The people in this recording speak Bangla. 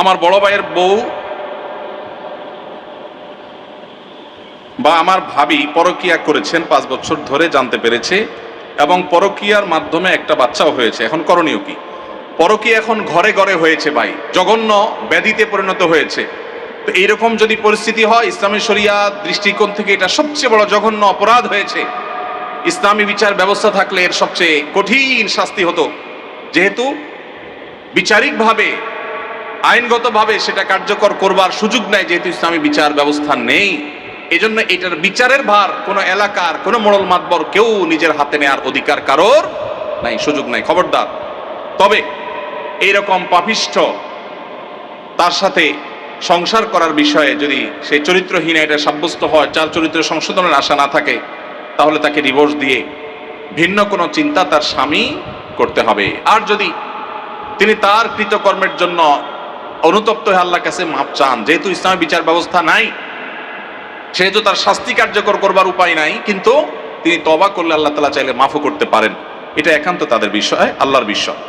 আমার বড় ভাইয়ের বউ বা আমার ভাবি পরকীয়া করেছেন 5 বছর ধরে, জানতে পেরেছে, এবং পরকীয়ার মাধ্যমে একটা বাচ্চাও হয়েছে। এখন করণীয় কি? পরকীয়া এখন ঘরে ঘরে হয়েছে ভাই, জঘন্য ব্যাধিতে পরিণত হয়েছে। তো এইরকম যদি পরিস্থিতি হয়, ইসলামী শরিয়া দৃষ্টিকোণ থেকে এটা সবচেয়ে বড় জঘন্য অপরাধ হয়েছে। ইসলামী বিচার ব্যবস্থা থাকলে এর সবচেয়ে কঠিন শাস্তি হতো। যেহেতু বিচারিকভাবে, আইনগতভাবে সেটা কার্যকর করবার সুযোগ নেই, যেহেতু ইসলামী বিচার ব্যবস্থা নেই, এজন্য এটার বিচারের ভার কোনো এলাকার কোনো মোড়ল মাতবর কেউ নিজের হাতে নেওয়ার অধিকার কারোর নাই, সুযোগ নাই, খবরদার। তবে এইরকম পাপিষ্ঠ তার সাথে সংসার করার বিষয়ে যদি সে চরিত্রহীন এটা সাব্যস্ত হয়, যার চরিত্র সংশোধনের আশা না থাকে, তাহলে তাকে ডিভোর্স দিয়ে ভিন্ন কোনো চিন্তা তার স্বামী করতে হবে। আর যদি তিনি তার কৃতকর্মের জন্য অনুতপ্ত হয়ে আল্লাহর কাছে মাপ চান, যেহেতু ইসলামী বিচার ব্যবস্থা নাই, সেহেতু তার শাস্তি কার্যকর করবার উপায় নাই, কিন্তু তিনি তওবা করলে আল্লাহ তাআলা চাইলে মাফও করতে পারেন। এটা একান্ত তাদের বিষয়, আল্লাহর বিষয়।